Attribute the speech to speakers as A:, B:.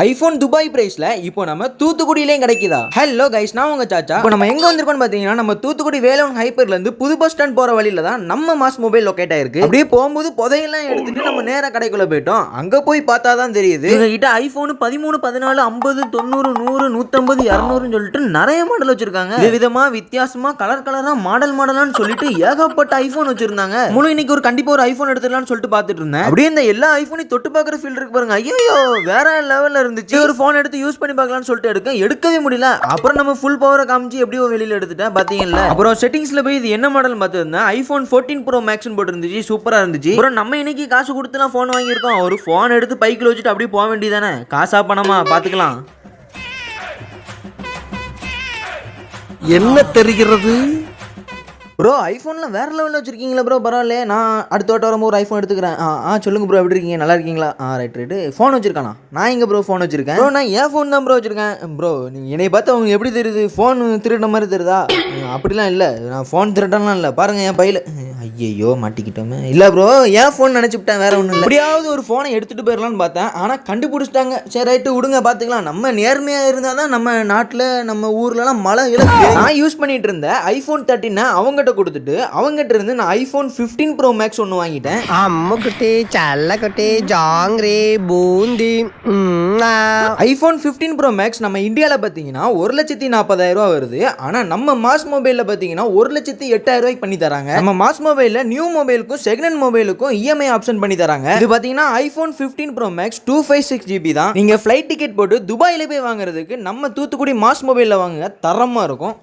A: IPhone Dubai பிரைஸ்ல இப்போ நம்ம தூத்துக்குடியிலேயும் கிடைக்குதா? ஹலோ கைஸ், நான் உங்க சாச்சா. இப்போ நம்ம எங்க வந்திருக்கோம்னு பாத்தீங்கன்னா, நம்ம தூத்துக்குடி வேலவன் ஹைப்பர்ல இருந்து புது பஸ் ஸ்டாண்ட் போற வழியில தான் நம்ம மாஸ் மொபைல் லொகேட் ஆயிருக்கு. அப்படியே போகும்போது புதையெல்லாம் எடுத்துட்டு நம்ம நேரா கடைக்குள்ள போயிட்டோம். அங்க போய் பார்த்தா தான் தெரியுது இவங்க கிட்ட ஐபோன் 13, 14, 50, 90, 100, 150, 200 சொல்லிட்டு நிறைய மாடல் வச்சிருக்காங்க. விதமா வித்தியாசமா கலர் கலரா மாடலான்னு சொல்லிட்டு ஏகப்பட்ட ஐபோன் வச்சிருந்தாங்க. முழு இன்னைக்கு கண்டிப்பா ஒரு ஐபோன் எடுத்துடலாம்னு சொல்லிட்டு பாத்துட்டு இருந்தேன். அப்படியே இந்த எல்லா ஐபோனையும் தொட்டு பாக்குற ஃபீல் இருக்கு பாருங்க. ஐயோ, வேற லெவல்ல இருந்துச்சு. ஒரு போன் எடுத்து யூஸ் பண்ணி பார்க்கலாம்னு சொல்லிட்டு எடுக்கவே முடியல. அப்புறம் நம்ம ஃபுல் பவரை காமிச்சு எப்படியோ வெளியில எடுத்துட்டேன். பாத்தீங்கல்ல. அப்புறம் செட்டிங்ஸ்ல போய் இது என்ன மாடல் பார்த்துருந்தேன். ஐபோன் 14 ப்ரோ மேக்ஸ் போட்டு இருந்துச்சு. சூப்பரா இருந்துச்சு. அப்புறம் நம்ம இன்னைக்கு காசு கொடுத்துலாம் போன் வாங்கியிருக்கோம். ஒரு போன் எடுத்து பைக்கில் வச்சுட்டு அப்படியே போக வேண்டியதானே. காசா பணமா பாத்துக்கலாம்.
B: என்ன தெரிகிறது
A: ப்ரோ, ஐஃபோன்லாம் வேற லெவலில் வச்சிருக்கீங்களா ப்ரோ? பரவாயில்ல, நான் அடுத்த வாட்டம் வரும்போது ஒரு ஐஃபோன் எடுத்துக்கிறேன். சொல்லுங்க ப்ரோ, எப்படி இருக்கீங்க? நல்லா இருக்கீங்களா? ரைட்டு. ஃபோன் வச்சிருக்கானா? நான் இங்கே ப்ரோ ஃபோன் வச்சிருக்கேன். ப்ரோ, நான் ஏன் ஃபோன் தான் ப்ரோ வச்சிருக்கேன். ப்ரோ, நீங்கள் என்னை பார்த்து அவங்க எப்படி தெரியுது? ஃபோன் திருடின மாதிரி தெரியுதா? அப்படிலாம் இல்லை, நான் ஃபோன் திருடலாம் இல்லை. பாருங்கள் என் பையில. ஐயோ, மாட்டிக்கிட்டோமே. இல்லை ப்ரோ, ஏன் ஃபோன் நினச்சிவிட்டேன், வேற ஒன்றும் இல்லை. எப்படியாவது ஒரு ஃபோனை எடுத்துகிட்டு போயிடலான்னு பார்த்தேன். ஆனால் கண்டுபிடிச்சிட்டாங்க. சரி ரைட்டு, விடுங்க, பார்த்துக்கலாம். நம்ம நேர்மையாக இருந்தால் தான் நம்ம நாட்டில் நம்ம ஊர்லலாம் மழை இழப்பு. நான் யூஸ் பண்ணிட்டு இருந்தேன் ஐஃபோன் 13 அவங்ககிட்ட கொடுத்துட்டு அவங்ககிட்ட இருந்து நான் ஐபோன் 15 ப்ரோ மேக்ஸ் ஒன்று வாங்கிட்டேன்.
B: அம்முக்குட்டி சல்லக்குட்டி ஜாங்கிரி பூந்தி.
A: ஐபோன் 15 ப்ரோ மேக்ஸ் நம்ம இந்தியாவில் பார்த்தீங்கன்னா 1,40,000 ரூபா வருது. ஆனால் நம்ம மாஸ் மொபைலில் பார்த்தீங்கன்னா 1,08,000 ரூபாய்க்கு பண்ணி தராங்க. நம்ம மாஸ் மொபைலில் நியூ மொபைலுக்கும் செகண்ட் ஹேண்ட் மொபைலுக்கும் இஎம்ஐ ஆப்ஷன் பண்ணி தராங்க. இது பார்த்தீங்கன்னா ஐபோன் 15 ப்ரோ மேக்ஸ் 256 GB தான். நீங்கள் ஃப்ளைட் டிக்கெட் போட்டு துபாயில போய் வாங்குறதுக்கு நம்ம தூத்துக்குடி மாஸ் மொபைலில் வாங்குங்க, தரமாக இருக்கும்.